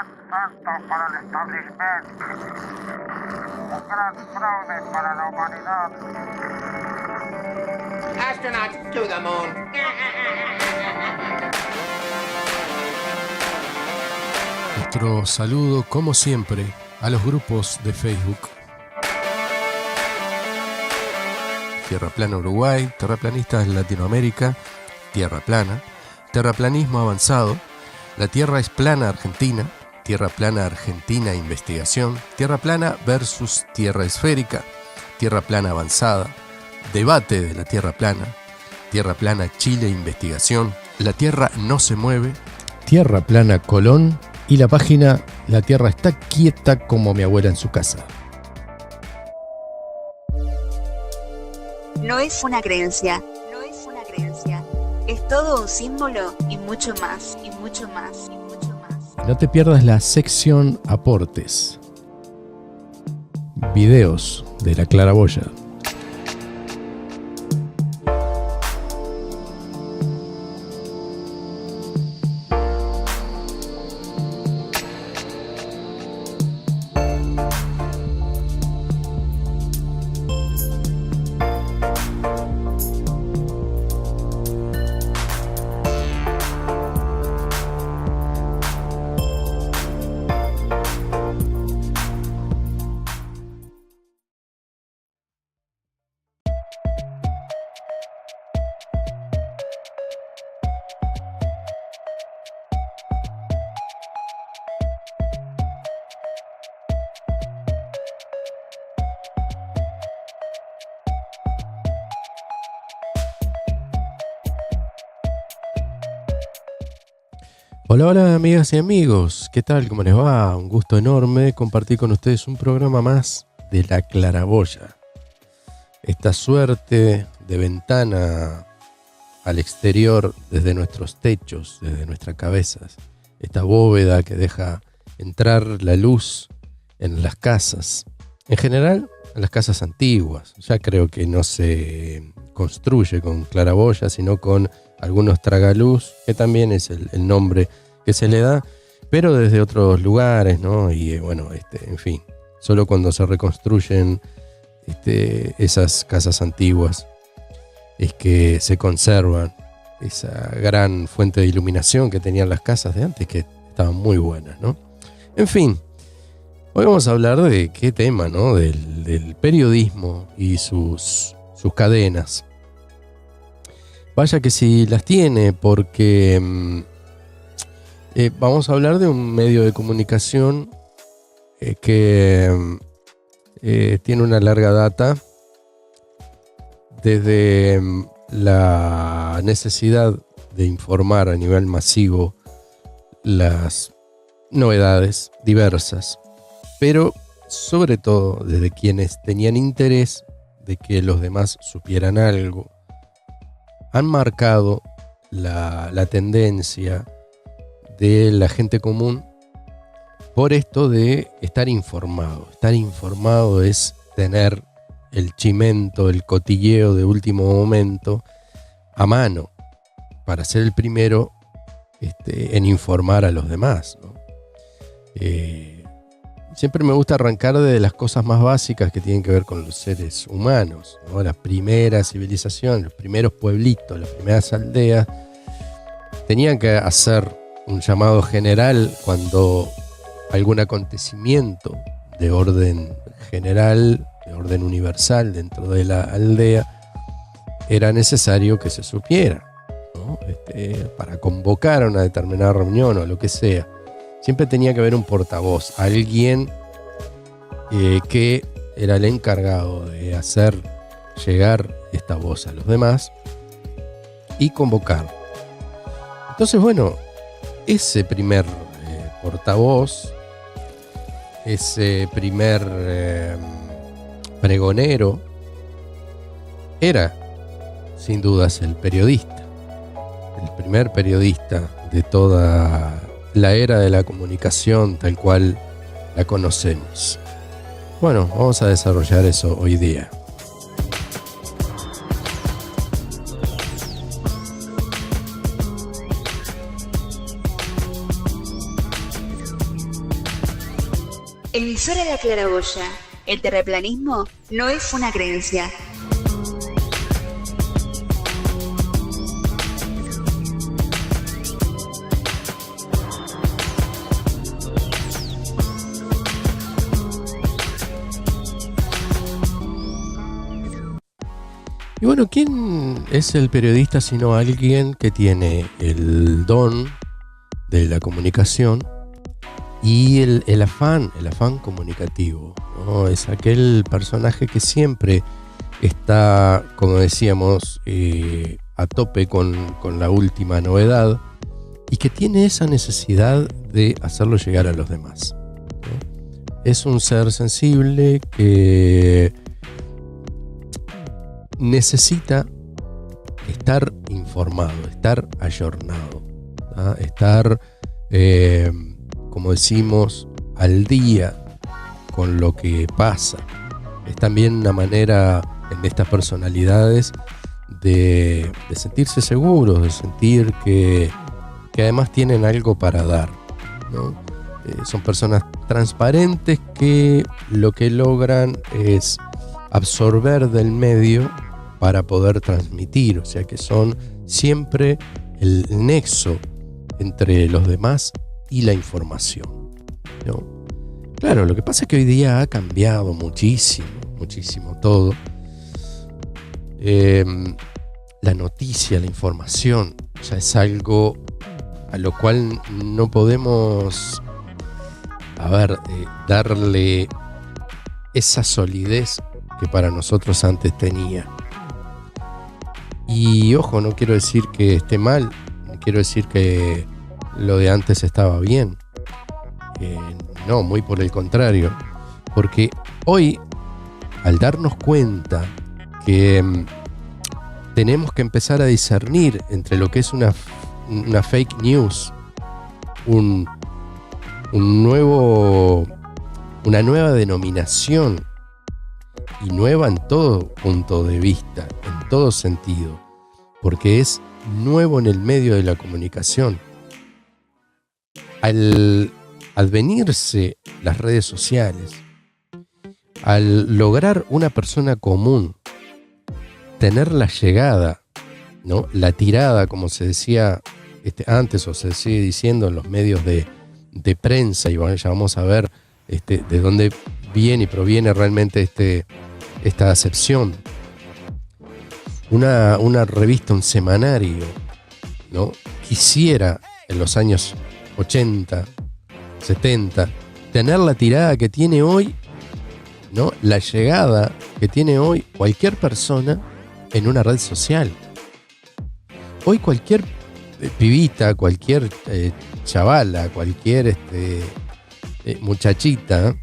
gran salto para el establishment. Un gran fraude para la humanidad. Astronauts to the moon. Nuestro saludo, como siempre, a los grupos de Facebook. Tierra Plana Uruguay, Terraplanistas Latinoamérica, Tierra Plana, Terraplanismo Avanzado, La Tierra es Plana Argentina, Tierra Plana Argentina Investigación, Tierra Plana versus Tierra Esférica, Tierra Plana Avanzada, Debate de la Tierra Plana, Tierra Plana Chile Investigación, La Tierra no se mueve, Tierra Plana Colón y la página La Tierra está quieta como mi abuela en su casa. No es una creencia, no es una creencia. Es todo un símbolo y mucho más, y mucho más, y mucho más. No te pierdas la sección Aportes. Videos de la Claraboya. Hola, hola amigas y amigos, ¿qué tal? ¿Cómo les va? Un gusto enorme compartir con ustedes un programa más de La Claraboya. Esta suerte de ventana al exterior desde nuestros techos, desde nuestras cabezas. Esta bóveda que deja entrar la luz en las casas. En general, en las casas antiguas. Ya creo que no se construye con claraboya, sino con algunos tragaluz, que también es el nombre que se le da, pero desde otros lugares, ¿no? Y bueno, en fin, solo cuando se reconstruyen esas casas antiguas es que se conservan esa gran fuente de iluminación que tenían las casas de antes, que estaban muy buenas, ¿no? En fin, hoy vamos a hablar de qué tema, ¿no? Del periodismo y sus cadenas. Vaya que si las tiene, porque vamos a hablar de un medio de comunicación que tiene una larga data desde la necesidad de informar a nivel masivo las novedades diversas, pero sobre todo desde quienes tenían interés de que los demás supieran algo. Han marcado la tendencia de la gente común por esto de estar informado. Estar informado es tener el chimento, el cotilleo de último momento a mano para ser el primero en informar a los demás, ¿no? Siempre me gusta arrancar de las cosas más básicas que tienen que ver con los seres humanos, ¿no? Las primeras civilizaciones, los primeros pueblitos, las primeras aldeas tenían que hacer un llamado general cuando algún acontecimiento de orden general, de orden universal dentro de la aldea era necesario que se supiera, ¿no? Para convocar a una determinada reunión o lo que sea. Siempre tenía que haber un portavoz, alguien que era el encargado de hacer llegar esta voz a los demás y convocar. Entonces, bueno, ese primer portavoz, ese primer pregonero, era sin dudas el periodista, el primer periodista de toda la era de la comunicación tal cual la conocemos. Bueno, vamos a desarrollar eso hoy día. Emisora La Claraboya. El terraplanismo no es una creencia. Y bueno, ¿quién es el periodista sino alguien que tiene el don de la comunicación y el afán comunicativo, ¿no? Es aquel personaje que siempre está, como decíamos, a tope con la última novedad y que tiene esa necesidad de hacerlo llegar a los demás, ¿no? Es un ser sensible que necesita estar informado, estar ayornado, ¿no? Estar, como decimos, al día con lo que pasa. Es también una manera en estas personalidades de sentirse seguros, de sentir que además tienen algo para dar, ¿no? Son personas transparentes que lo que logran es absorber del medio para poder transmitir, o sea que son siempre el nexo entre los demás y la información, ¿no? Claro, lo que pasa es que hoy día ha cambiado muchísimo todo. La noticia, la información, ya es algo a lo cual no podemos, darle esa solidez que para nosotros antes tenía. Y ojo, no quiero decir que esté mal, no quiero decir que lo de antes estaba bien. No, muy por el contrario. Porque hoy, al darnos cuenta que tenemos que empezar a discernir entre lo que es una fake news, una nueva denominación, y nueva en todo punto de vista, en todo sentido, porque es nuevo en el medio de la comunicación. Al advenirse las redes sociales, al lograr una persona común tener la llegada, ¿no? La tirada, como se decía antes o se sigue diciendo en los medios de prensa, y bueno, ya vamos a ver de dónde viene y proviene realmente esta acepción. Una revista, un semanario, ¿no? Quisiera en los años 80, 70 tener la tirada que tiene hoy, ¿no? La llegada que tiene hoy cualquier persona en una red social. Hoy cualquier pibita, cualquier chavala, cualquier muchachita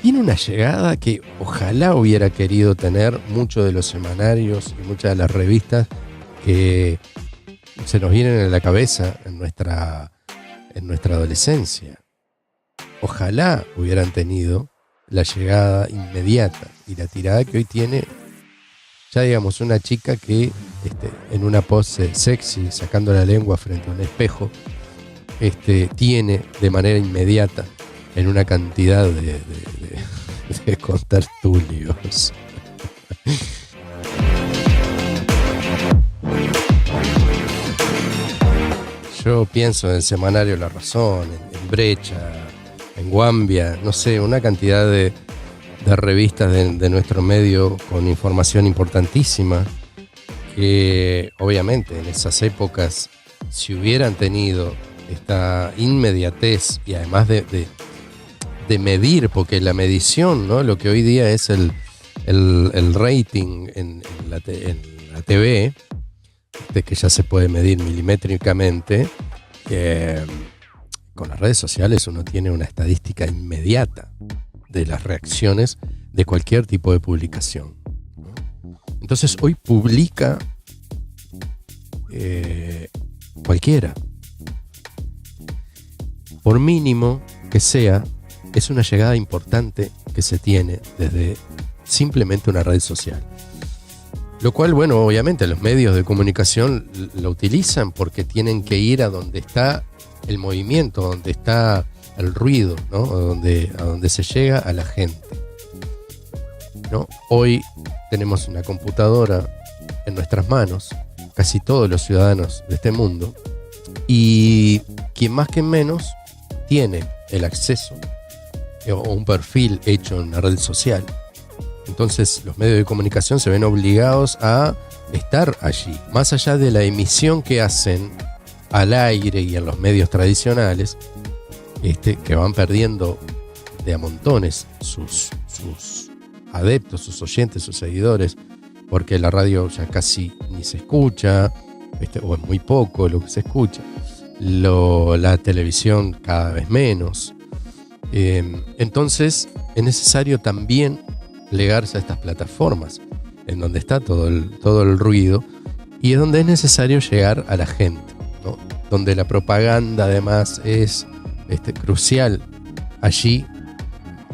tiene una llegada que ojalá hubiera querido tener muchos de los semanarios y muchas de las revistas que se nos vienen a la cabeza en nuestra adolescencia. Ojalá hubieran tenido la llegada inmediata y la tirada que hoy tiene, ya digamos, una chica que en una pose sexy, sacando la lengua frente a un espejo, tiene de manera inmediata en una cantidad de contertulios. Yo pienso en el semanario La Razón, en Brecha, en Guambia, no sé, una cantidad de revistas de nuestro medio con información importantísima que obviamente en esas épocas, si hubieran tenido esta inmediatez y además de medir, porque la medición, ¿no? Lo que hoy día es el rating en la TV, que ya se puede medir milimétricamente, con las redes sociales uno tiene una estadística inmediata de las reacciones de cualquier tipo de publicación. Entonces hoy publica cualquiera. Por mínimo que sea, es una llegada importante que se tiene desde simplemente una red social. Lo cual, bueno, obviamente los medios de comunicación lo utilizan porque tienen que ir a donde está el movimiento, donde está el ruido, ¿no? A donde se llega a la gente, ¿no? Hoy tenemos una computadora en nuestras manos, casi todos los ciudadanos de este mundo, y quien más que menos tiene el acceso o un perfil hecho en una red social. Entonces los medios de comunicación se ven obligados a estar allí, más allá de la emisión que hacen al aire y en los medios tradicionales, que van perdiendo de a montones sus adeptos, sus oyentes, sus seguidores, porque la radio ya casi ni se escucha, o es muy poco lo que se escucha, la televisión cada vez menos. Entonces es necesario también plegarse a estas plataformas en donde está todo el ruido, y es donde es necesario llegar a la gente, ¿no? Donde la propaganda además es crucial allí,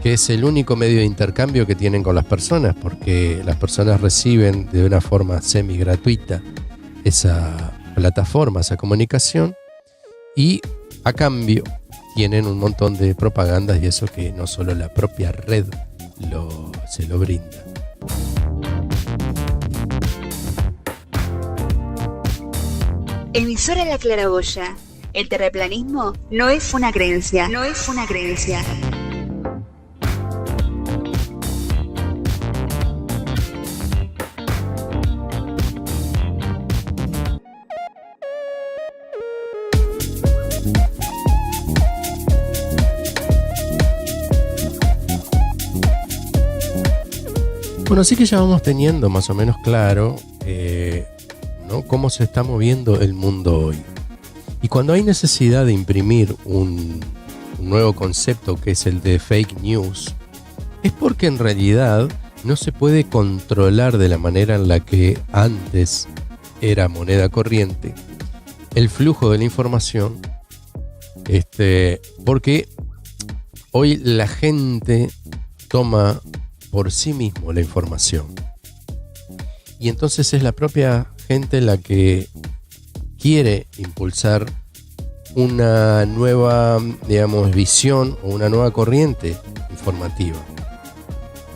que es el único medio de intercambio que tienen con las personas, porque las personas reciben de una forma semi gratuita esa plataforma, esa comunicación, y a cambio tienen un montón de propagandas, y eso que no solo la propia red se lo brinda. Emisora La Claraboya. El terraplanismo no es una creencia. No es una creencia. Bueno, sí que ya vamos teniendo más o menos claro, ¿no?, cómo se está moviendo el mundo hoy. Y cuando hay necesidad de imprimir un nuevo concepto, que es el de fake news, es porque en realidad no se puede controlar de la manera en la que antes era moneda corriente el flujo de la información, porque hoy la gente toma por sí mismo la información, y entonces es la propia gente la que quiere impulsar una nueva, digamos, visión o una nueva corriente informativa.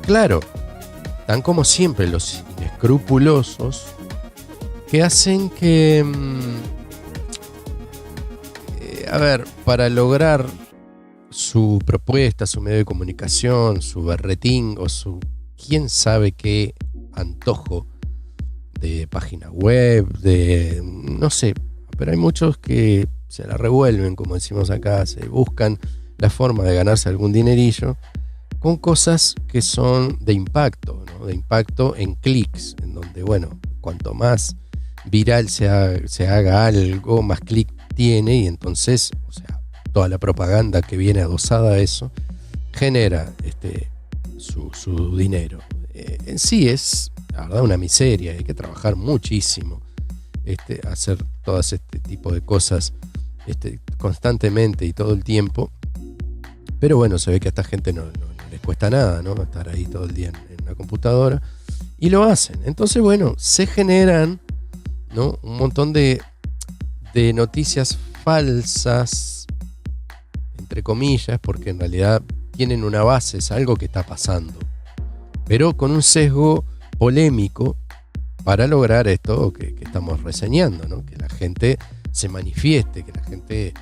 Claro, tan como siempre los inescrupulosos, que hacen que, para lograr su propuesta, su medio de comunicación, su berretín o su quién sabe qué antojo de página web, no sé, pero hay muchos que se la revuelven, como decimos acá, se buscan la forma de ganarse algún dinerillo con cosas que son de impacto, ¿no? De impacto en clics, en donde, bueno, cuanto más viral se haga algo, más clic tiene, y entonces, o sea, toda la propaganda que viene adosada a eso genera su dinero. En sí es, la verdad, una miseria. Hay que trabajar muchísimo, hacer todas este tipo de cosas constantemente y todo el tiempo. Pero bueno, se ve que a esta gente no les cuesta nada, ¿no? Estar ahí todo el día en una computadora, y lo hacen. Entonces, bueno, se generan, ¿no?, un montón de noticias falsas, entre comillas, porque en realidad tienen una base, es algo que está pasando, pero con un sesgo polémico para lograr esto que estamos reseñando, ¿no? Que la gente se manifieste, que la gente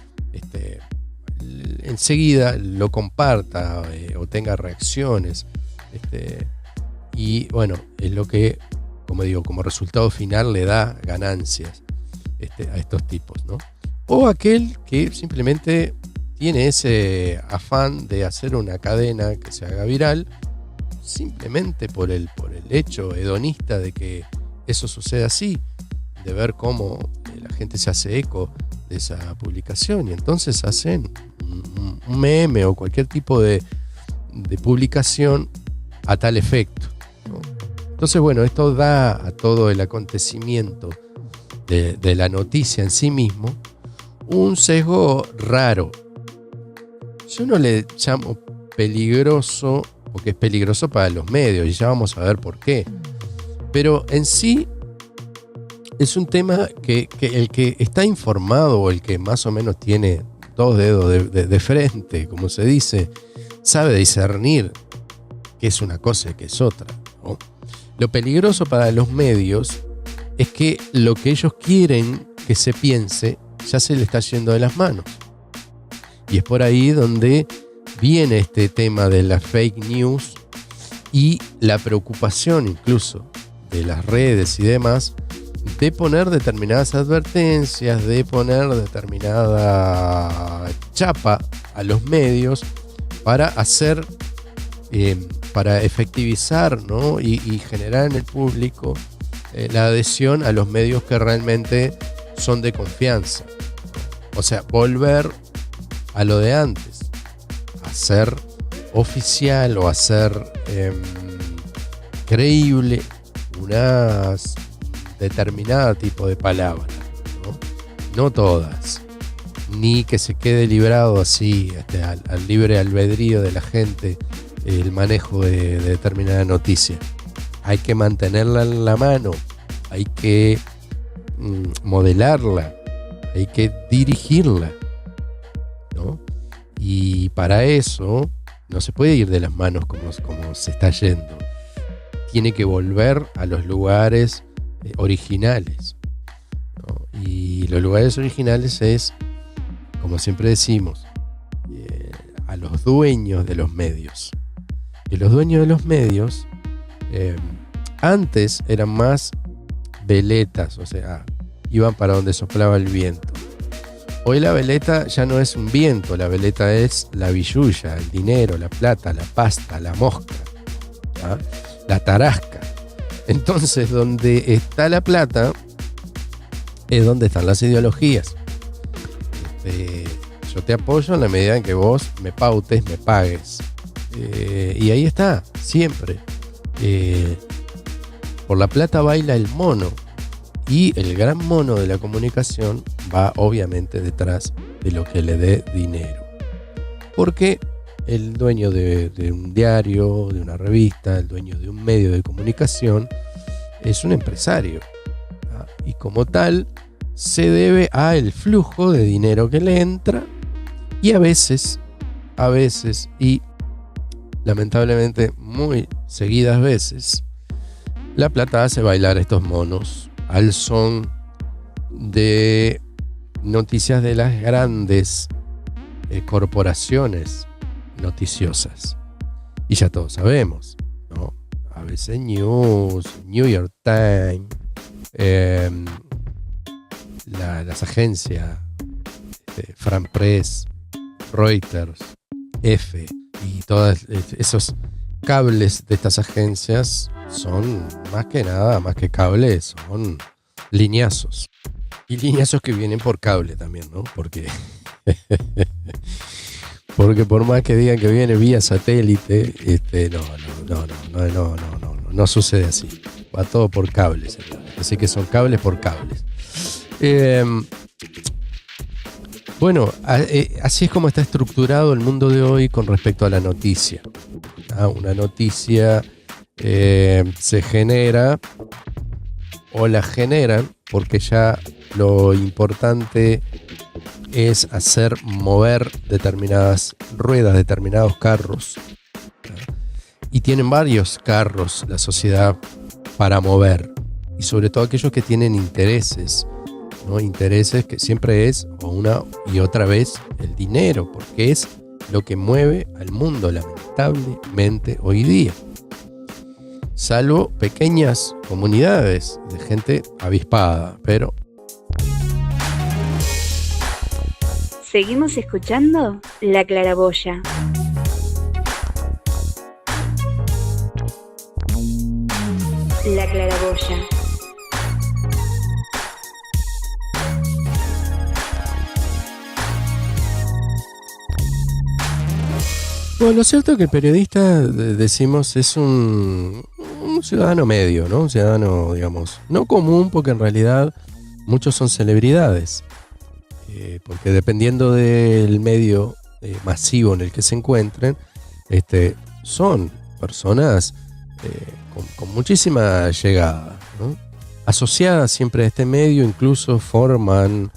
enseguida lo comparta, o tenga reacciones, y bueno, es lo que, como digo, como resultado final le da ganancias a estos tipos, ¿no? O aquel que simplemente tiene ese afán de hacer una cadena que se haga viral, simplemente por el hecho hedonista de que eso sucede así, de ver cómo la gente se hace eco de esa publicación, y entonces hacen un meme o cualquier tipo de publicación a tal efecto, ¿no? Entonces, bueno, esto da a todo el acontecimiento de la noticia en sí mismo un sesgo raro. Yo no le llamo peligroso, porque es peligroso para los medios, y ya vamos a ver por qué. Pero en sí es un tema que el que está informado, o el que más o menos tiene dos dedos de frente, como se dice, sabe discernir qué es una cosa y qué es otra, ¿no? Lo peligroso para los medios es que lo que ellos quieren que se piense ya se le está yendo de las manos. Y es por ahí donde viene este tema de la fake news y la preocupación incluso de las redes y demás de poner determinadas advertencias, de poner determinada chapa a los medios para hacer, para efectivizar, ¿no? y generar en el público la adhesión a los medios que realmente son de confianza. O sea, volver a lo de antes, hacer oficial o hacer creíble una determinada tipo de palabras, ¿no? No todas, ni que se quede librado así al libre albedrío de la gente el manejo de determinada noticia. Hay que mantenerla en la mano, hay que modelarla, hay que dirigirla, ¿no? Y para eso no se puede ir de las manos como se está yendo. Tiene que volver a los lugares originales, ¿no? Y los lugares originales es, como siempre decimos, a los dueños de los medios. Y los dueños de los medios antes eran más veletas, o sea, iban para donde soplaba el viento. Hoy la veleta ya no es un viento, la veleta es la billulla, el dinero, la plata, la pasta, la mosca, ¿ah? La tarasca. Entonces, donde está la plata es donde están las ideologías. Yo te apoyo en la medida en que vos me pautes, me pagues. Y ahí está, siempre. Por la plata baila el mono. Y el gran mono de la comunicación va obviamente detrás de lo que le dé dinero. Porque el dueño de un diario, de una revista, el dueño de un medio de comunicación es un empresario, ¿no? Y como tal se debe al flujo de dinero que le entra y a veces y lamentablemente muy seguidas veces la plata hace bailar a estos monos al son de noticias de las grandes corporaciones noticiosas. Y ya todos sabemos, ¿no? ABC News, New York Times, las agencias Fran Press, Reuters, EFE y todos esos cables de estas agencias son más que nada, más que cables, son lineazos. Y lineazos que vienen por cable también, ¿no? Porque por más que digan que viene vía satélite, no sucede así. Va todo por cables, señores. Así que son cables por cables. Bueno, así es como está estructurado el mundo de hoy con respecto a la noticia. Una noticia se genera o la generan porque ya lo importante es hacer mover determinadas ruedas, determinados carros. Y tienen varios carros la sociedad para mover. Y sobre todo aquellos que tienen intereses, ¿no? Intereses que siempre es, o una y otra vez, el dinero, porque es lo que mueve al mundo, lamentablemente, hoy día. Salvo pequeñas comunidades de gente avispada, pero... Seguimos escuchando La Claraboya. La Claraboya. Bueno, lo cierto es que el periodista, decimos, es un ciudadano medio, ¿no? Un ciudadano, digamos, no común, porque en realidad muchos son celebridades. Porque dependiendo del medio masivo en el que se encuentren, son personas con muchísima llegada, ¿no? Asociadas siempre a este medio, incluso forman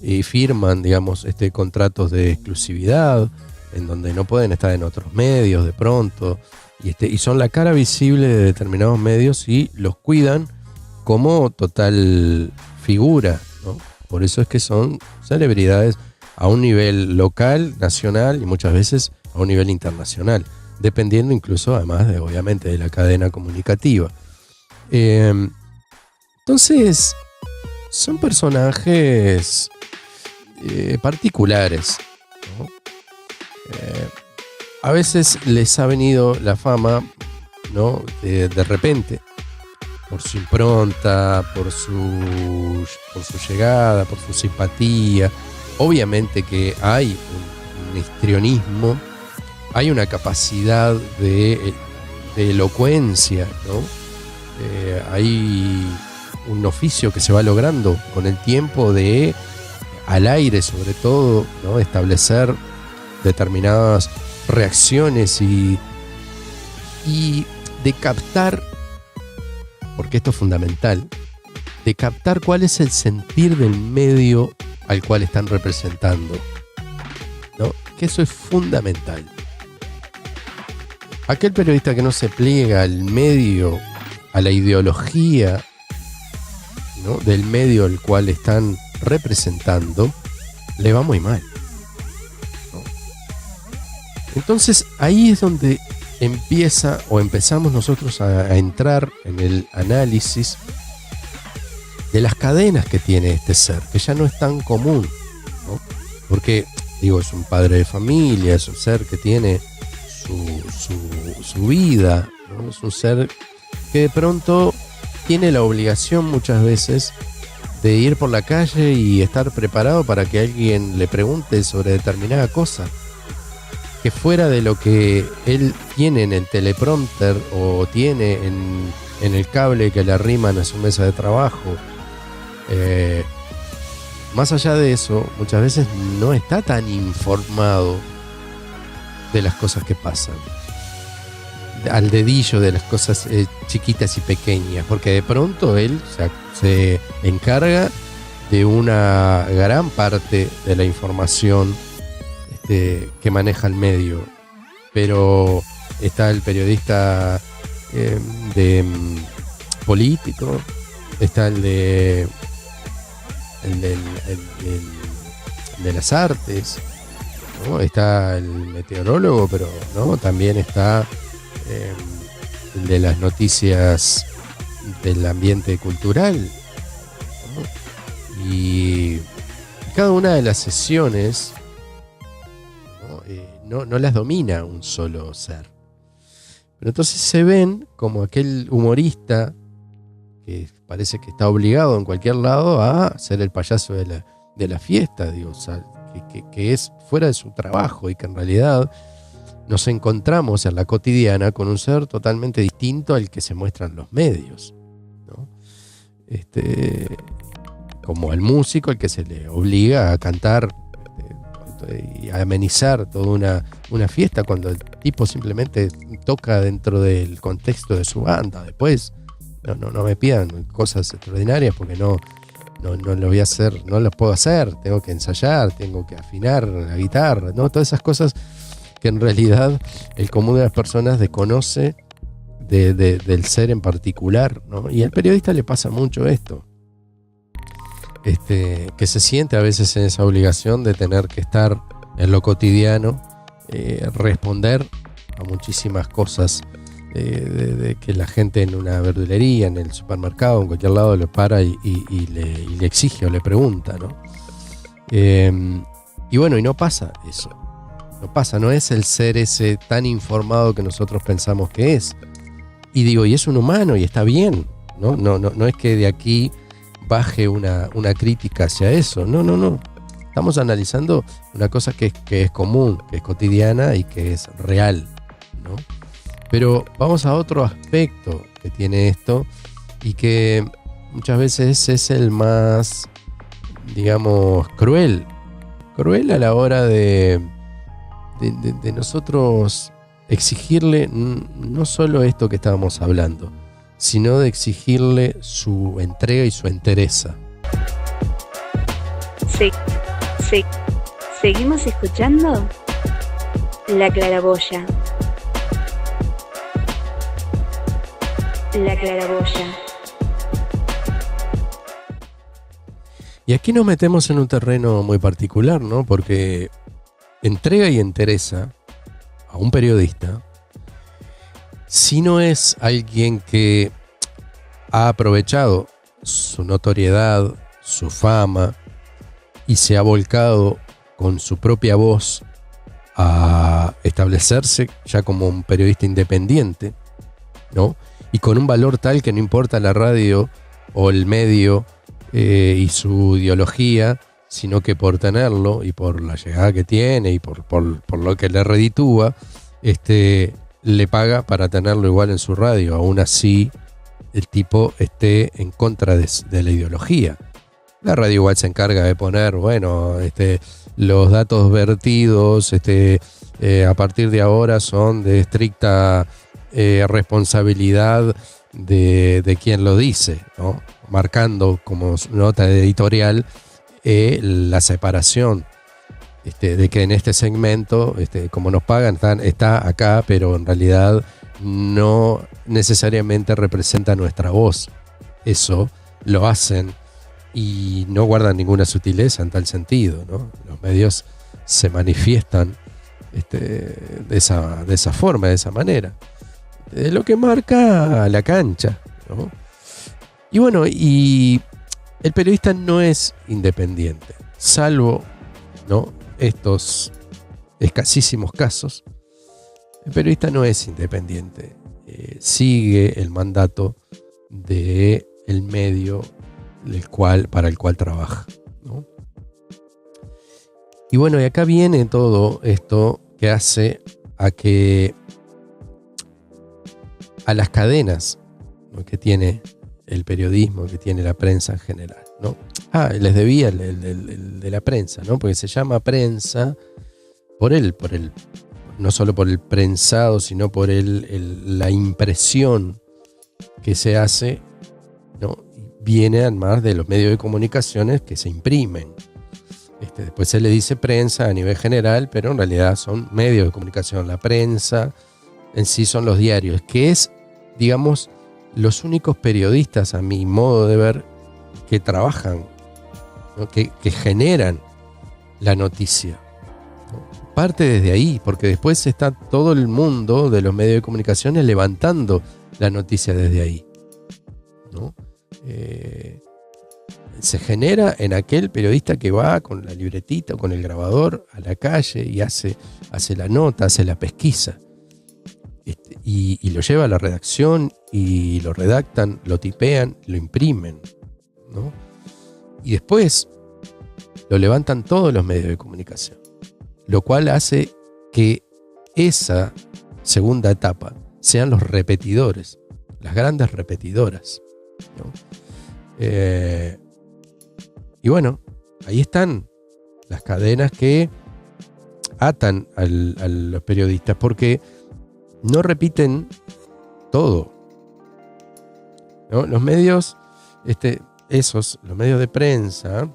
y firman, digamos, contratos de exclusividad en donde no pueden estar en otros medios de pronto, y son la cara visible de determinados medios y los cuidan como total figura, ¿no? Por eso es que son celebridades a un nivel local, nacional y muchas veces a un nivel internacional, dependiendo incluso además de, obviamente, de la cadena comunicativa. Entonces son personajes particulares, ¿no? A veces les ha venido la fama, ¿no? De repente, por su impronta, por su llegada, por su simpatía. Obviamente que hay un histrionismo, hay una capacidad de elocuencia, ¿no? Hay un oficio que se va logrando con el tiempo de, al aire sobre todo, ¿no? Establecer determinadas reacciones y de captar, porque esto es fundamental, de captar cuál es el sentir del medio al cual están representando, ¿no? Que eso es fundamental. Aquel periodista que no se pliega al medio, a la ideología, ¿no? Del medio al cual están representando, le va muy mal, ¿no? Entonces ahí es donde empieza o empezamos nosotros a entrar en el análisis de las cadenas que tiene este ser, que ya no es tan común, ¿no? Porque, digo, es un padre de familia, es un ser que tiene su vida, ¿no? Es un ser que de pronto tiene la obligación muchas veces de ir por la calle y estar preparado para que alguien le pregunte sobre determinada cosa, que fuera de lo que él tiene en el teleprompter o tiene en el cable que le arriman a su mesa de trabajo. Más allá de eso, muchas veces no está tan informado de las cosas que pasan, al dedillo de las cosas chiquitas y pequeñas, porque de pronto él se encarga de una gran parte de la información que maneja el medio. Pero está el periodista político, está el de las artes, ¿no? Está el meteorólogo, pero ¿no? También está el de las noticias del ambiente cultural, ¿no? Y cada una de las sesiones no las domina un solo ser. Pero entonces se ven como aquel humorista que parece que está obligado en cualquier lado a ser el payaso de la fiesta, digo, o sea, que es fuera de su trabajo, y que en realidad nos encontramos en la cotidiana con un ser totalmente distinto al que se muestra en los medios, ¿no? Como al músico, al que se le obliga a cantar y a amenizar toda una fiesta, cuando el tipo simplemente toca dentro del contexto de su banda. Después no me pidan cosas extraordinarias, porque no lo voy a hacer, no las puedo hacer, tengo que ensayar, tengo que afinar la guitarra, ¿no? Todas esas cosas que en realidad el común de las personas desconoce del ser en particular, ¿no? Y al periodista le pasa mucho esto, que se siente a veces en esa obligación de tener que estar en lo cotidiano, responder a muchísimas cosas, de que la gente en una verdulería, en el supermercado, en cualquier lado, le para y le exige o le pregunta, ¿no? Y bueno, y no pasa eso. No pasa, no es el ser ese tan informado que nosotros pensamos que es. Y digo, y es un humano y está bien, ¿no? No es que de aquí baje una crítica hacia eso. No. Estamos analizando una cosa que es común, que es cotidiana y que es real, ¿no? Pero vamos a otro aspecto que tiene esto, y que muchas veces es el más, digamos, cruel a la hora de nosotros exigirle no solo esto que estábamos hablando, sino de exigirle su entrega y su entereza. Sí. Se- Seguimos escuchando La Claraboya. La Claraboya. Y aquí nos metemos en un terreno muy particular, ¿no? Porque entrega y entereza a un periodista si no es alguien que ha aprovechado su notoriedad, su fama y se ha volcado con su propia voz a establecerse ya como un periodista independiente, ¿no? Y con un valor tal que no importa la radio o el medio y su ideología, sino que por tenerlo y por la llegada que tiene y por lo que le reditúa, le paga para tenerlo igual en su radio. Aún así, el tipo esté en contra de la ideología. La radio igual se encarga de poner, bueno, los datos vertidos a partir de ahora son de estricta responsabilidad de quien lo dice, ¿no? Marcando como nota editorial la separación de que en este segmento, como nos pagan, está acá, pero en realidad no necesariamente representa nuestra voz. Eso lo hacen y no guardan ninguna sutileza en tal sentido, ¿no? Los medios se manifiestan de esa forma, de esa manera. De lo que marca la cancha, ¿no? Y bueno, y el periodista no es independiente, salvo, ¿no?, estos escasísimos casos. El periodista no es independiente, sigue el mandato del medio para el cual trabaja, ¿no? Y bueno, y acá viene todo esto que hace a las cadenas, ¿no?, que tiene el periodismo, que tiene la prensa en general, ¿no? Les debía el de la prensa, ¿no? Porque se llama prensa no solo por el prensado, sino por la impresión que se hace, ¿no? Viene además de los medios de comunicaciones que se imprimen. Después se le dice prensa a nivel general, pero en realidad son medios de comunicación. La prensa en sí son los diarios, que es, digamos, los únicos periodistas, a mi modo de ver, que trabajan, ¿no?, que generan la noticia, ¿no? Parte desde ahí, porque después está todo el mundo de los medios de comunicaciones levantando la noticia desde ahí, ¿no? Se genera en aquel periodista que va con la libretita o con el grabador a la calle y hace la nota, hace la pesquisa. Y lo lleva a la redacción y lo redactan, lo tipean, lo imprimen, ¿no? Y después lo levantan todos los medios de comunicación, lo cual hace que esa segunda etapa sean los repetidores, las grandes repetidoras, ¿no? Y bueno, ahí están las cadenas que atan a los periodistas, porque no repiten todo, ¿no? Los medios, los medios de prensa,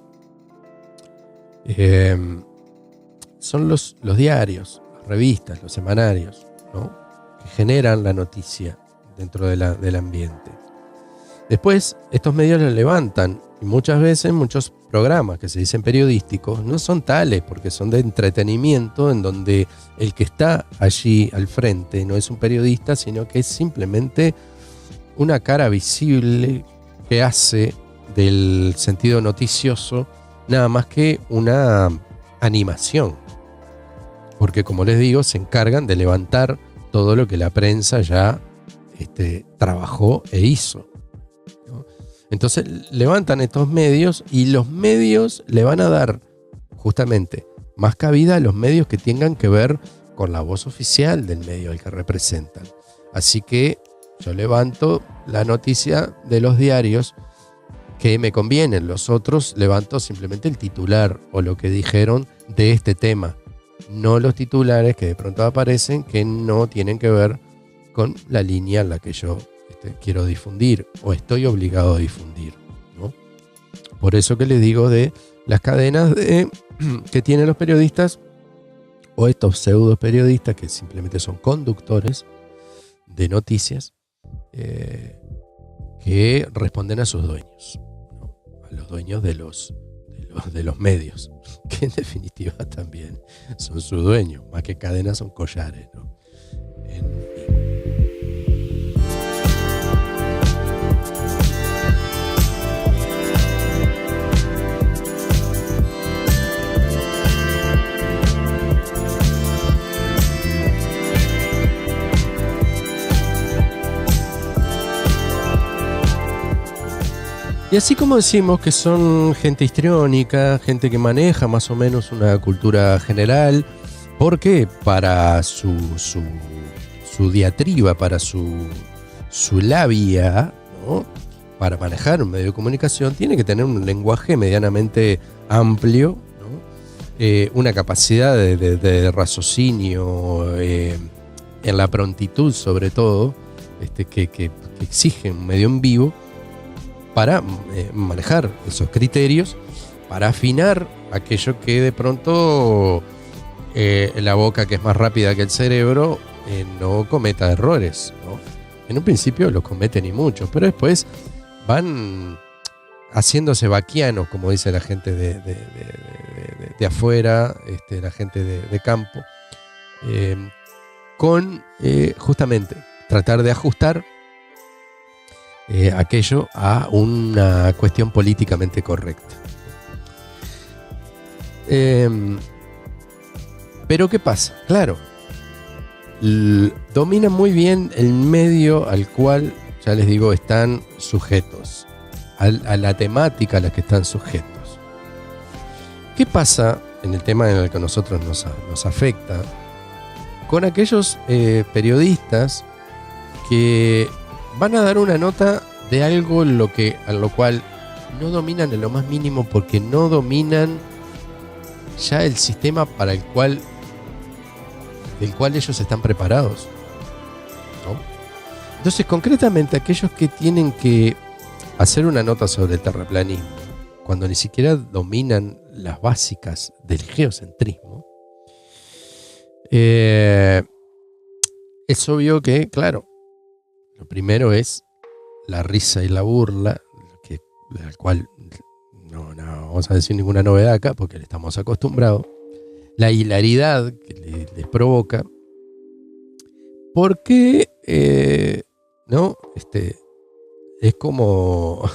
son los diarios, las revistas, los semanarios, ¿no?, que generan la noticia dentro del ambiente. Después, estos medios lo levantan, y muchas veces muchos programas que se dicen periodísticos no son tales, porque son de entretenimiento, en donde el que está allí al frente no es un periodista, sino que es simplemente una cara visible que hace del sentido noticioso nada más que una animación, porque, como les digo, se encargan de levantar todo lo que la prensa ya trabajó e hizo, ¿no? Entonces levantan estos medios, y los medios le van a dar justamente más cabida a los medios que tengan que ver con la voz oficial del medio al que representan. Así que yo levanto la noticia de los diarios que me convienen, los otros levanto simplemente el titular o lo que dijeron de este tema, no los titulares que de pronto aparecen que no tienen que ver con la línea en la que yo quiero difundir o estoy obligado a difundir, ¿no? Por eso que les digo de las cadenas de que tienen los periodistas o estos pseudo periodistas que simplemente son conductores de noticias que responden a sus dueños, ¿no? A los dueños de los medios, que en definitiva también son sus dueños, más que cadenas son collares, ¿no? En fin. Y así como decimos que son gente histriónica, gente que maneja más o menos una cultura general, porque para su diatriba, para su labia, ¿no? Para manejar un medio de comunicación, tiene que tener un lenguaje medianamente amplio, ¿no? Una capacidad de raciocinio, en la prontitud sobre todo, que exige un medio en vivo, para manejar esos criterios, para afinar aquello que de pronto la boca, que es más rápida que el cerebro, no cometa errores, ¿no? En un principio los cometen y muchos, pero después van haciéndose vaquianos, como dice la gente de afuera, la gente de campo, con justamente tratar de ajustar aquello a una cuestión políticamente correcta. Pero ¿qué pasa? Claro, dominan muy bien el medio al cual, ya les digo, están sujetos, a la temática a la que están sujetos. ¿Qué pasa en el tema en el que a nosotros nos afecta con aquellos periodistas que van a dar una nota de algo a lo cual no dominan en lo más mínimo, porque no dominan ya el sistema del cual ellos están preparados, ¿no? Entonces, concretamente, aquellos que tienen que hacer una nota sobre el terraplanismo, cuando ni siquiera dominan las básicas del geocentrismo, es obvio que, claro, lo primero es la risa y la burla, al cual no vamos a decir ninguna novedad acá, porque le estamos acostumbrados. La hilaridad que les provoca, porque ¿no? Es como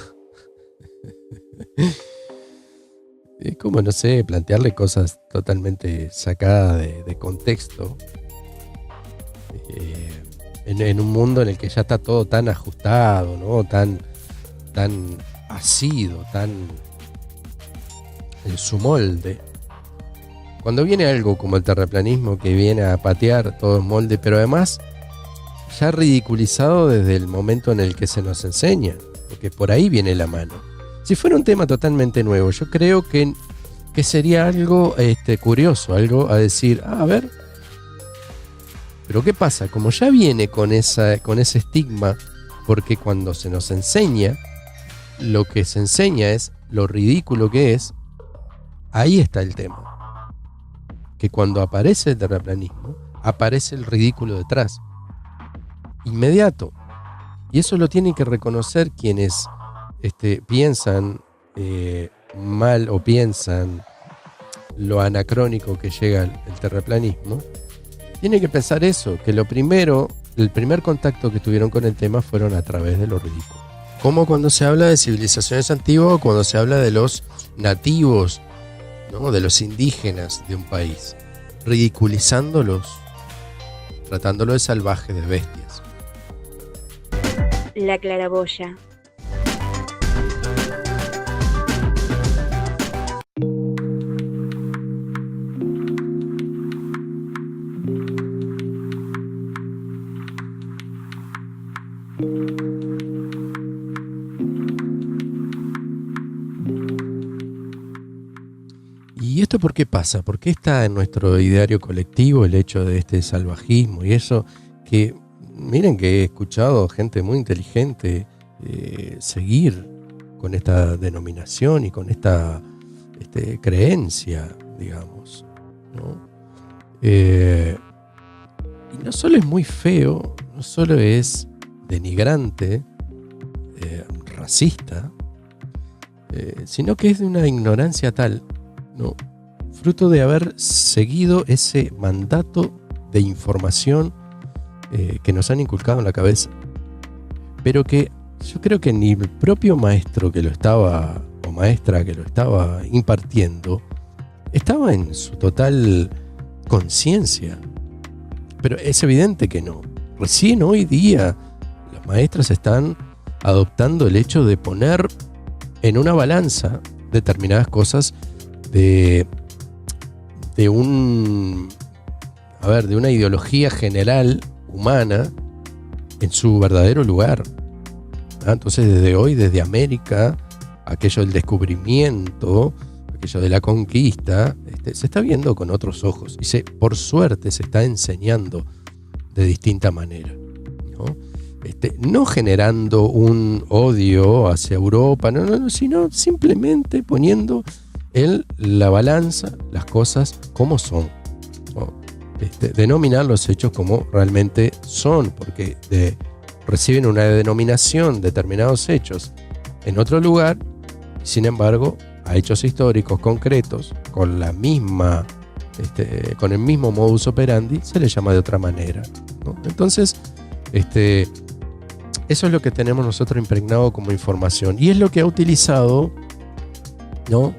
es como, no sé, plantearle cosas totalmente sacadas de contexto, en un mundo en el que ya está todo tan ajustado, ¿no? Tan asido, tan en su molde. Cuando viene algo como el terraplanismo, que viene a patear todo el molde, pero además ya ridiculizado desde el momento en el que se nos enseña, porque por ahí viene la mano. Si fuera un tema totalmente nuevo, yo creo que sería algo curioso, algo a decir, a ver. Pero ¿qué pasa? Como ya viene con ese estigma, porque cuando se nos enseña, lo que se enseña es lo ridículo que es, ahí está el tema. Que cuando aparece el terraplanismo, aparece el ridículo detrás. Inmediato. Y eso lo tienen que reconocer quienes piensan mal, o piensan lo anacrónico que llega el terraplanismo. Tiene que pensar eso, que el primer contacto que tuvieron con el tema fueron a través de lo ridículo. Como cuando se habla de civilizaciones antiguas, o cuando se habla de los nativos, ¿no? De los indígenas de un país, ridiculizándolos, tratándolos de salvajes, de bestias. La claraboya. ¿Y esto por qué pasa? ¿Por qué está en nuestro ideario colectivo el hecho de este salvajismo y eso? Que miren que he escuchado gente muy inteligente seguir con esta denominación y con esta creencia. digamos, ¿no? Y no solo es muy feo, no solo es denigrante, racista, sino que es de una ignorancia tal, ¿no? Fruto de haber seguido ese mandato de información que nos han inculcado en la cabeza, pero que yo creo que ni el propio maestro que lo estaba, o maestra que lo estaba impartiendo, estaba en su total conciencia. Pero es evidente que no. Recién hoy día los maestros están adoptando el hecho de poner en una balanza determinadas cosas de una ideología general humana en su verdadero lugar. Entonces desde hoy, desde América, aquello del descubrimiento, aquello de la conquista, se está viendo con otros ojos y por suerte se está enseñando de distinta manera, ¿no? No generando un odio hacia Europa, no, sino simplemente poniendo en la balanza las cosas como son, ¿no? Denominar los hechos como realmente son, porque reciben una denominación determinados hechos en otro lugar, y sin embargo a hechos históricos concretos con la misma con el mismo modus operandi se le llama de otra manera, ¿no? Entonces eso es lo que tenemos nosotros impregnado como información y es lo que ha utilizado, ¿no?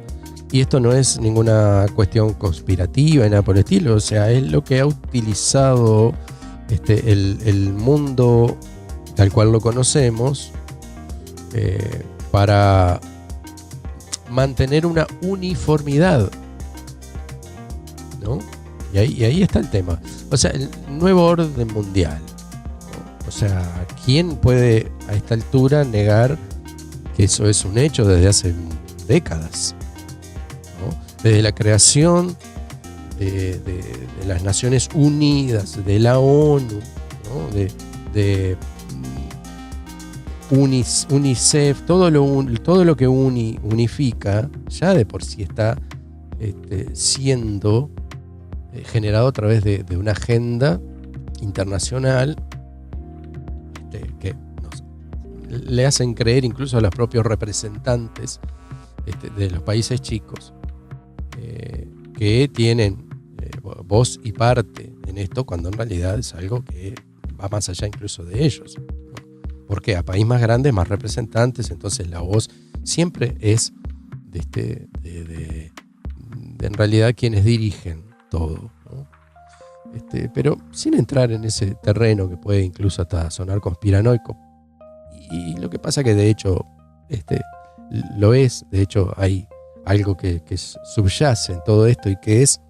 Y esto no es ninguna cuestión conspirativa ni nada por el estilo, o sea, es lo que ha utilizado el mundo tal cual lo conocemos para mantener una uniformidad, ¿no? Y ahí está el tema. O sea, el nuevo orden mundial, ¿no? O sea, ¿quién puede a esta altura negar que eso es un hecho desde hace décadas, ¿no? Desde la creación de las Naciones Unidas, de la ONU, ¿no? de UNICEF, todo lo que unifica, ya de por sí está siendo generado a través de una agenda internacional que le hacen creer incluso a los propios representantes de los países chicos que tienen voz y parte en esto, cuando en realidad es algo que va más allá incluso de ellos, ¿no? Porque a país más grande, más representantes, entonces la voz siempre es de en realidad quienes dirigen todo, ¿no? Pero sin entrar en ese terreno que puede incluso hasta sonar conspiranoico. Y lo que pasa que de hecho lo es, de hecho hay algo que subyace en todo esto y que es,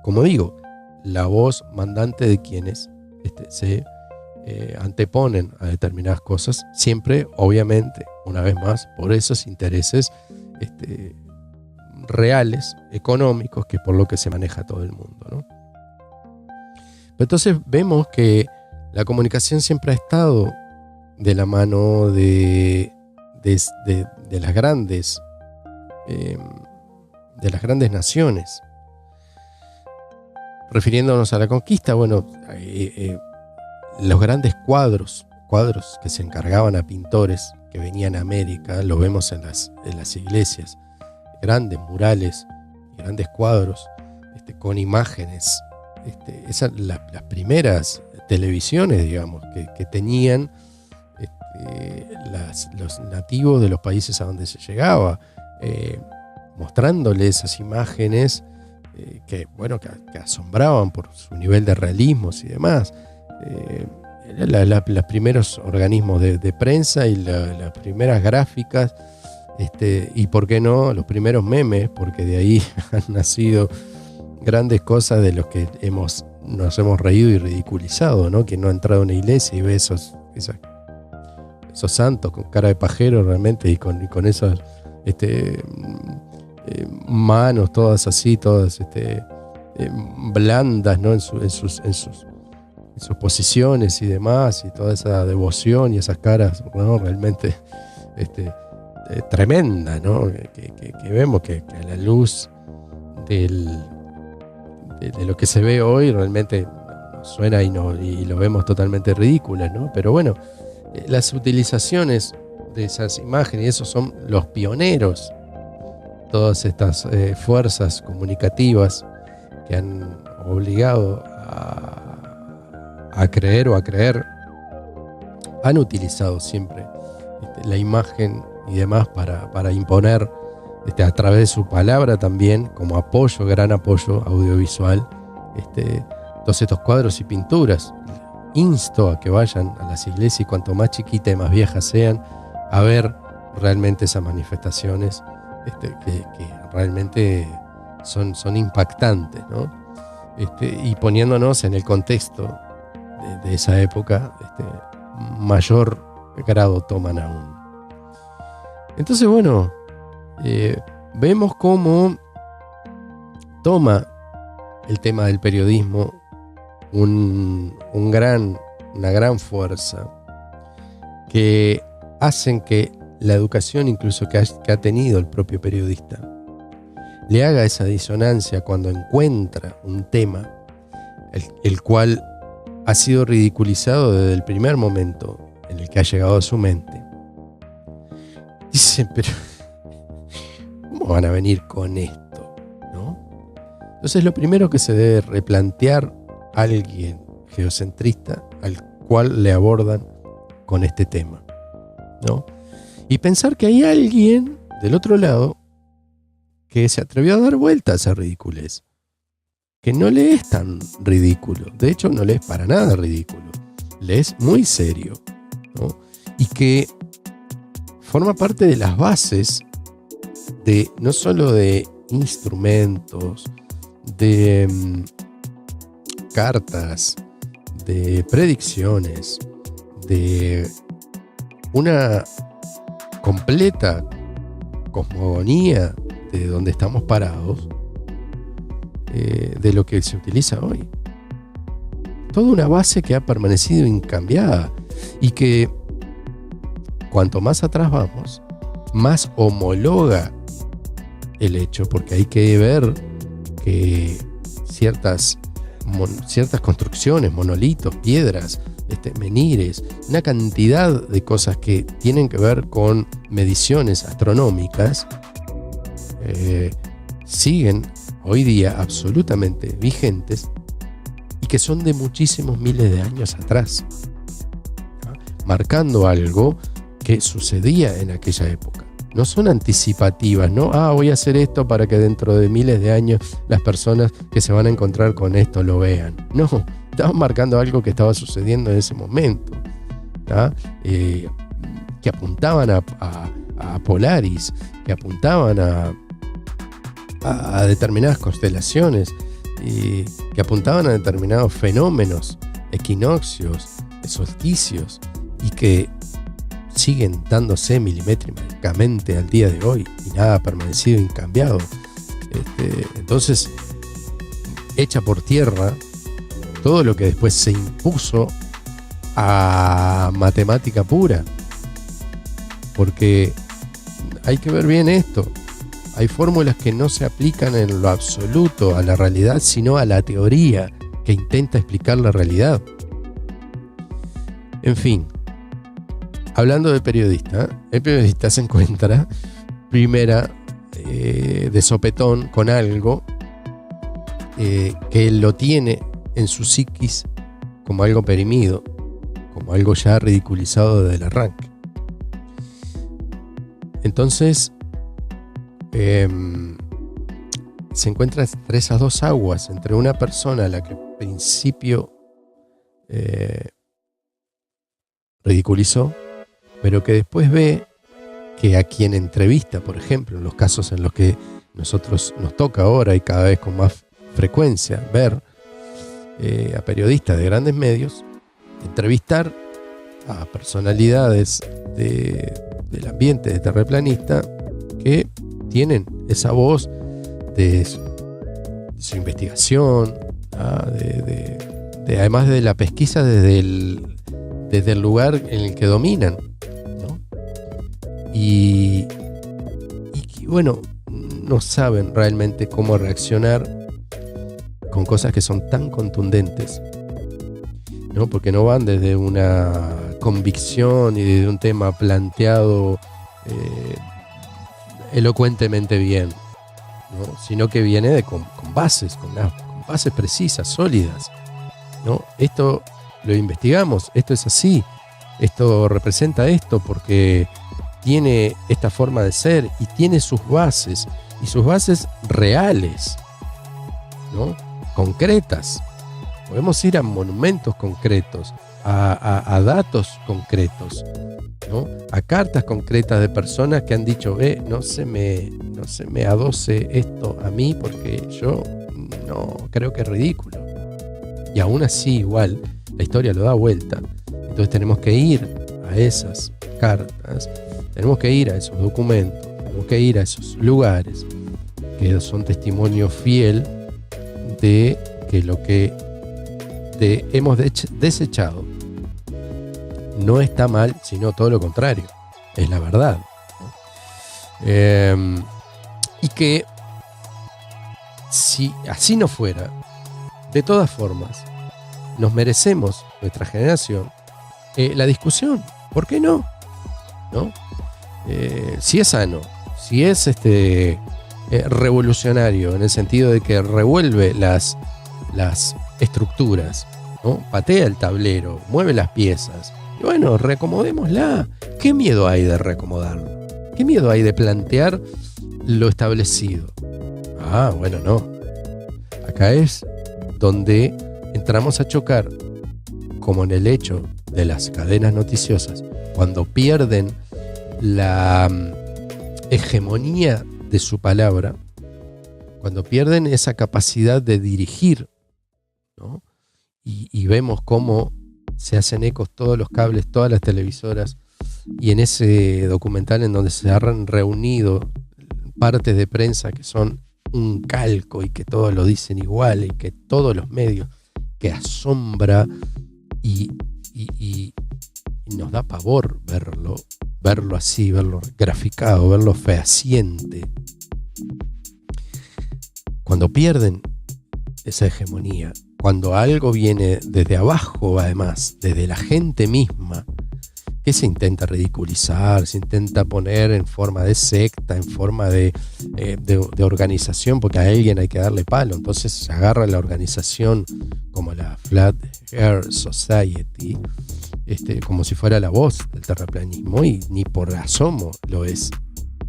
como digo, la voz mandante de quienes se anteponen a determinadas cosas, siempre, obviamente, una vez más, por esos intereses reales, económicos, que es por lo que se maneja todo el mundo, ¿no? Pero entonces vemos que la comunicación siempre ha estado de la mano de las grandes naciones. Refiriéndonos a la conquista, bueno, los grandes cuadros que se encargaban a pintores que venían a América, lo vemos en las iglesias, grandes murales, grandes cuadros con imágenes, las primeras televisiones, digamos, que tenían los nativos de los países a donde se llegaba, mostrándoles esas imágenes que asombraban por su nivel de realismos y demás. Los primeros organismos de prensa y las primeras gráficas, y por qué no los primeros memes, porque de ahí han nacido grandes cosas de los que nos hemos reído y ridiculizado, ¿no? Quien no ha entrado a una iglesia y ve esos santos con cara de pajero realmente y con esas manos todas así, todas blandas, ¿no? en sus posiciones y demás, y toda esa devoción y esas caras, ¿no? Realmente tremenda, ¿no? Que vemos que a la luz de lo que se ve hoy realmente nos suena y lo vemos totalmente ridículas, ¿no? Pero bueno, las utilizaciones de esas imágenes, y esos son los pioneros, todas estas fuerzas comunicativas que han obligado a creer o a creer, han utilizado siempre la imagen y demás para imponer a través de su palabra también, como apoyo, gran apoyo audiovisual, todos estos cuadros y pinturas. Insto a que vayan a las iglesias, y cuanto más chiquitas y más viejas sean, a ver realmente esas manifestaciones que realmente son impactantes, ¿no? Y poniéndonos en el contexto de esa época, mayor grado toman aún. Entonces, bueno, vemos cómo toma el tema del periodismo una gran fuerza, que hacen que la educación incluso que ha tenido el propio periodista le haga esa disonancia cuando encuentra un tema el cual ha sido ridiculizado desde el primer momento en el que ha llegado a su mente. Dice, pero ¿cómo van a venir con esto? ¿No? Entonces lo primero que se debe replantear alguien geocentrista al cual le abordan con este tema, ¿no? Y pensar que hay alguien del otro lado que se atrevió a dar vuelta a esa ridiculez, que no le es tan ridículo, de hecho no le es para nada ridículo, le es muy serio, ¿no? Y que forma parte de las bases de no solo de instrumentos, de cartas, de predicciones, de una completa cosmogonía de donde estamos parados, de lo que se utiliza hoy. Toda una base que ha permanecido incambiada y que cuanto más atrás vamos, más homologa el hecho, porque hay que ver que ciertas construcciones, monolitos, piedras, menires, una cantidad de cosas que tienen que ver con mediciones astronómicas, siguen hoy día absolutamente vigentes y que son de muchísimos miles de años atrás, ¿no? Marcando algo que sucedía en aquella época. No son anticipativas, ¿no? Voy a hacer esto para que dentro de miles de años las personas que se van a encontrar con esto lo vean. No, estaban marcando algo que estaba sucediendo en ese momento, ¿tá? Que apuntaban a Polaris, que apuntaban a determinadas constelaciones, que apuntaban a determinados fenómenos, equinoccios, solsticios, y que siguen dándose milimétricamente al día de hoy y nada ha permanecido incambiado. Entonces, echa por tierra todo lo que después se impuso a matemática pura, porque hay que ver bien esto. Hay fórmulas que no se aplican en lo absoluto a la realidad, sino a la teoría que intenta explicar la realidad. En fin, hablando de periodista, el periodista se encuentra primera de sopetón con algo que lo tiene en su psiquis como algo perimido, como algo ya ridiculizado desde el arranque. Entonces se encuentra entre esas dos aguas, entre una persona a la que al principio ridiculizó, pero que después ve que a quien entrevista, por ejemplo, en los casos en los que nosotros nos toca ahora y cada vez con más frecuencia ver a periodistas de grandes medios, entrevistar a personalidades del ambiente de terraplanista que tienen esa voz de su investigación, además de la pesquisa desde el lugar en el que dominan, ¿no? Y bueno, no saben realmente cómo reaccionar con cosas que son tan contundentes, ¿no? Porque no van desde una convicción y desde un tema planteado elocuentemente bien, ¿no? Sino que viene con bases, con bases precisas, sólidas, ¿no? Esto lo investigamos, esto es así, esto representa esto porque tiene esta forma de ser y tiene sus bases, y sus bases reales, ¿no? Concretas. Podemos ir a monumentos concretos, a datos concretos, ¿no? A cartas concretas de personas que han dicho, no se me adoce esto a mí porque yo no creo que es ridículo. Y aún así, igual, la historia lo da vuelta. Entonces tenemos que ir a esas cartas, tenemos que ir a esos documentos, tenemos que ir a esos lugares que son testimonio fiel de que lo que hemos desechado no está mal, sino todo lo contrario, es la verdad, ¿no? Y que si así no fuera, de todas formas, nos merecemos, nuestra generación, la discusión. ¿Por qué no? ¿No? Si es sano, si es revolucionario, en el sentido de que revuelve las estructuras, ¿no? Patea el tablero, mueve las piezas. Y bueno, reacomodémosla. ¿Qué miedo hay de reacomodarlo? ¿Qué miedo hay de plantear lo establecido? Bueno, no. Acá es donde entramos a chocar, como en el hecho de las cadenas noticiosas, cuando pierden la hegemonía de su palabra, cuando pierden esa capacidad de dirigir, ¿no? Y vemos cómo se hacen ecos todos los cables, todas las televisoras, y en ese documental en donde se han reunido partes de prensa que son un calco y que todos lo dicen igual y que todos los medios, que asombra y nos da pavor verlo así, verlo graficado, verlo fehaciente. Cuando pierden esa hegemonía, cuando algo viene desde abajo, además, desde la gente misma, que se intenta ridiculizar, se intenta poner en forma de secta, en forma de organización, porque a alguien hay que darle palo. Entonces se agarra la organización como la Flat Earth Society, como si fuera la voz del terraplanismo, y ni por asomo lo es.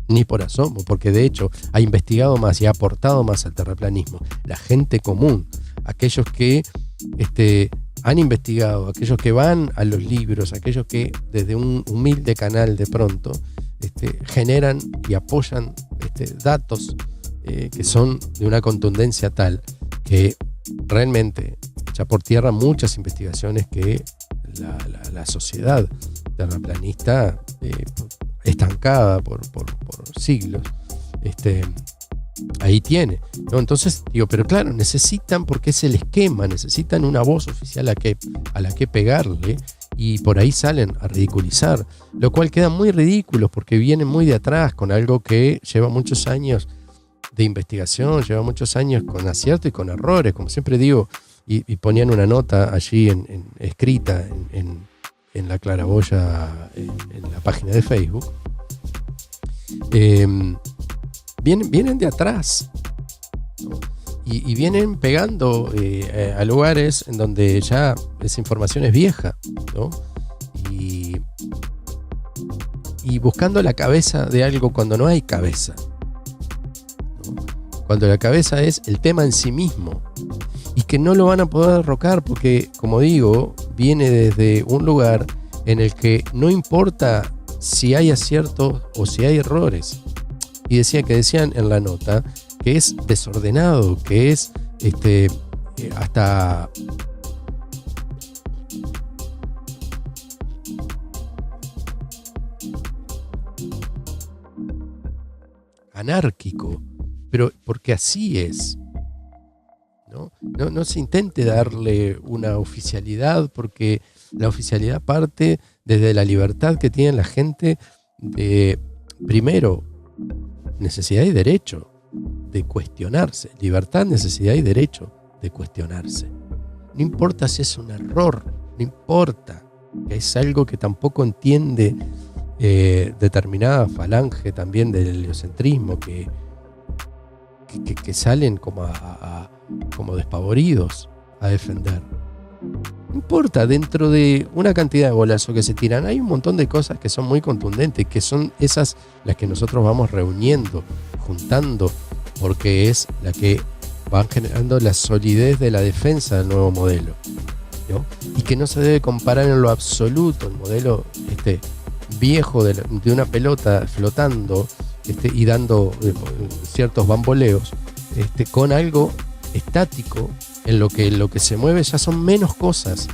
Ni por asomo, porque de hecho ha investigado más y ha aportado más al terraplanismo la gente común, aquellos que han investigado, aquellos que van a los libros, aquellos que desde un humilde canal de pronto generan y apoyan datos que son de una contundencia tal que realmente echa por tierra muchas investigaciones que la sociedad terraplanista estancada por siglos ahí tiene, ¿no? Entonces digo, pero claro, necesitan, porque es el esquema, necesitan una voz oficial a la que pegarle, y por ahí salen a ridiculizar, lo cual queda muy ridículo porque vienen muy de atrás con algo que lleva muchos años de investigación, lleva muchos años con acierto y con errores, como siempre digo, y ponían una nota allí escrita en la claraboya, en la página de Facebook. Vienen de atrás, ¿no? Y vienen pegando a lugares en donde ya esa información es vieja, ¿no? Y buscando la cabeza de algo cuando no hay cabeza, ¿no? Cuando la cabeza es el tema en sí mismo, y que no lo van a poder derrocar porque, como digo, viene desde un lugar en el que no importa si hay aciertos o si hay errores. Y decían en la nota que es desordenado, que es hasta anárquico, pero porque así es, ¿no? No se intente darle una oficialidad, porque la oficialidad parte desde la libertad que tiene la gente de, primero, necesidad y derecho, de cuestionarse. Libertad, necesidad y derecho de cuestionarse. No importa si es un error, no importa, que es algo que tampoco entiende determinada falange también del heliocentrismo, que salen como despavoridos a defender. No importa, dentro de una cantidad de bolazos que se tiran, hay un montón de cosas que son muy contundentes, que son esas las que nosotros vamos reuniendo, juntando, porque es la que van generando la solidez de la defensa del nuevo modelo, ¿no? Y que no se debe comparar en lo absoluto el modelo viejo de una pelota flotando y dando ciertos bamboleos con algo estático en lo que se mueve ya son menos cosas,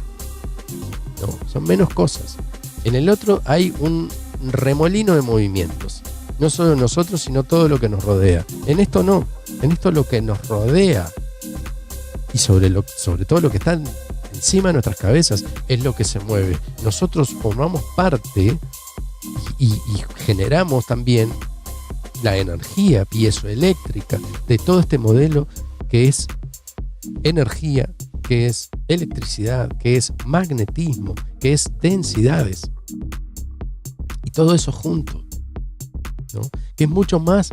¿no? Son menos cosas. En el otro hay un remolino de movimientos, no solo nosotros sino todo lo que nos rodea. En esto no, en esto lo que nos rodea y sobre todo lo que está encima de nuestras cabezas es lo que se mueve. Nosotros formamos parte y generamos también la energía piezoeléctrica de todo este modelo que es energía, que es electricidad, que es magnetismo, que es densidades. Y todo eso junto, ¿no? Que es mucho más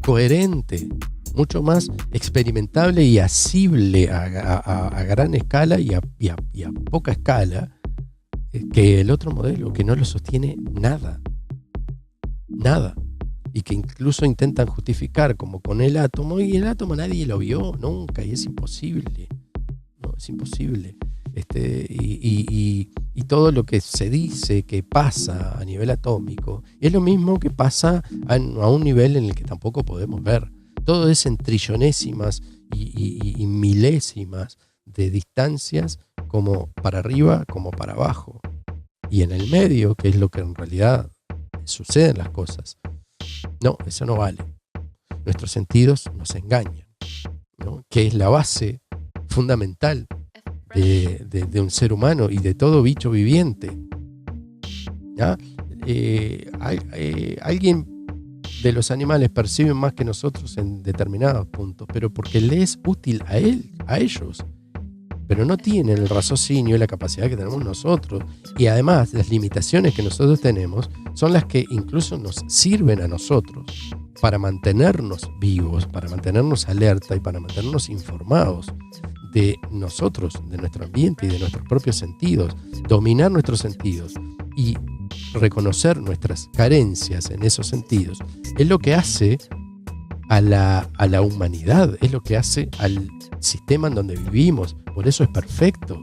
coherente, mucho más experimentable y asible a gran escala y a poca escala que el otro modelo, que no lo sostiene nada. Nada. Y que incluso intentan justificar como con el átomo, y el átomo nadie lo vio nunca, y es imposible, ¿no? Es imposible. Y todo lo que se dice que pasa a nivel atómico es lo mismo que pasa a un nivel en el que tampoco podemos ver. Todo es en trillonésimas y milésimas de distancias, como para arriba como para abajo. Y en el medio, que es lo que en realidad suceden las cosas, no, eso no vale. Nuestros sentidos nos engañan, ¿no? Que es la base fundamental de un ser humano y de todo bicho viviente, ¿ya? Alguien de los animales percibe más que nosotros en determinados puntos, pero porque le es útil a ellos, pero no tienen el raciocinio y la capacidad que tenemos nosotros. Y además las limitaciones que nosotros tenemos son las que incluso nos sirven a nosotros para mantenernos vivos, para mantenernos alerta y para mantenernos informados de nosotros, de nuestro ambiente y de nuestros propios sentidos. Dominar nuestros sentidos y reconocer nuestras carencias en esos sentidos es lo que hace a la humanidad, es lo que hace al sistema en donde vivimos. Por eso es perfecto.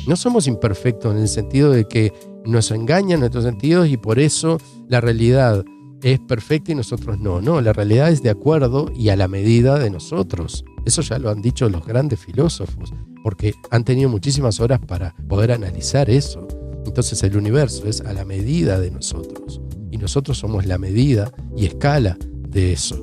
No somos imperfectos en el sentido de que nos engañan nuestros sentidos y por eso la realidad es perfecta y nosotros no. No, la realidad es de acuerdo y a la medida de nosotros. Eso ya lo han dicho los grandes filósofos, porque han tenido muchísimas horas para poder analizar eso. Entonces el universo es a la medida de nosotros y nosotros somos la medida y escala de eso.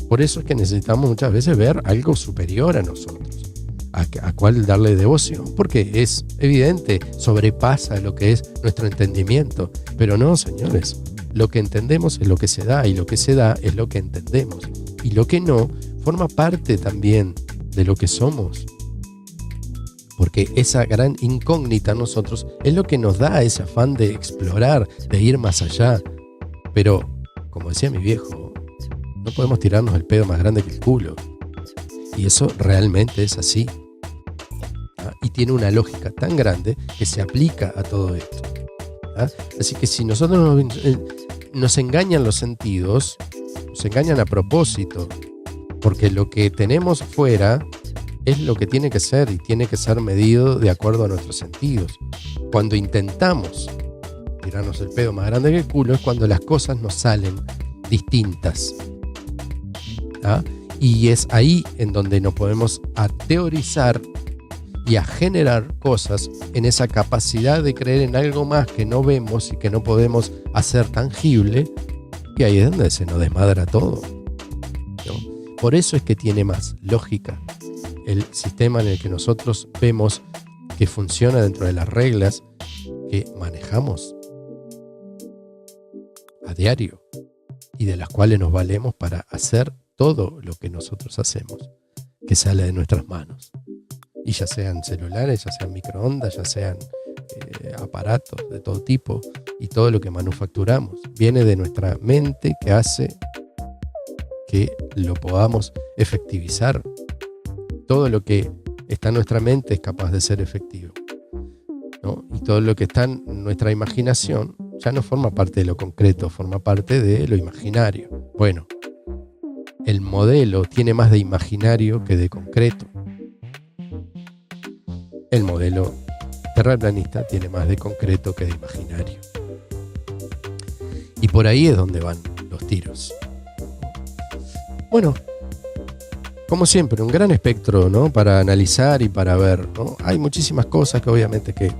Por eso es que necesitamos muchas veces ver algo superior a nosotros, a cuál darle devoción, porque es evidente, sobrepasa lo que es nuestro entendimiento. Pero no, señores, lo que entendemos es lo que se da, y lo que se da es lo que entendemos, y lo que no forma parte también de lo que somos, porque esa gran incógnita a nosotros es lo que nos da ese afán de explorar, de ir más allá. Pero, como decía mi viejo, no podemos tirarnos el pedo más grande que el culo. Y eso realmente es así. ¿Ah? Y tiene una lógica tan grande que se aplica a todo esto. ¿Ah? Así que si nosotros nos engañan los sentidos, nos engañan a propósito, porque lo que tenemos fuera es lo que tiene que ser y tiene que ser medido de acuerdo a nuestros sentidos. Cuando intentamos tirarnos el pedo más grande que el culo es cuando las cosas nos salen distintas. ¿Ah? Y es ahí en donde nos podemos a teorizar y a generar cosas en esa capacidad de creer en algo más que no vemos y que no podemos hacer tangible, y ahí es donde se nos desmadra todo, ¿no? Por eso es que tiene más lógica el sistema en el que nosotros vemos que funciona dentro de las reglas que manejamos a diario y de las cuales nos valemos para hacer todo lo que nosotros hacemos que sale de nuestras manos. Y ya sean celulares, ya sean microondas, ya sean aparatos de todo tipo, y todo lo que manufacturamos viene de nuestra mente, que hace que lo podamos efectivizar. Todo lo que está en nuestra mente es capaz de ser efectivo, ¿no? Y todo lo que está en nuestra imaginación ya no forma parte de lo concreto, forma parte de lo imaginario. Bueno, el modelo tiene más de imaginario que de concreto. El modelo terraplanista tiene más de concreto que de imaginario. Y por ahí es donde van los tiros. Bueno, como siempre, un gran espectro, ¿no?, para analizar y para ver, ¿no? Hay muchísimas cosas que obviamente que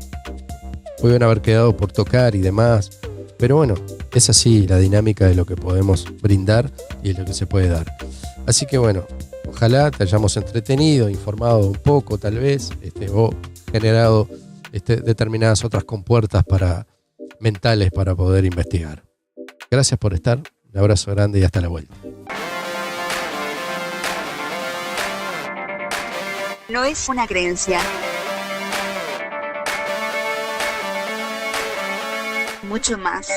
pueden haber quedado por tocar y demás, pero bueno, es así la dinámica de lo que podemos brindar y de lo que se puede dar. Así que bueno, ojalá te hayamos entretenido, informado un poco tal vez, o generado determinadas otras compuertas mentales para poder investigar. Gracias por estar, un abrazo grande y hasta la vuelta. No es una creencia. Mucho más.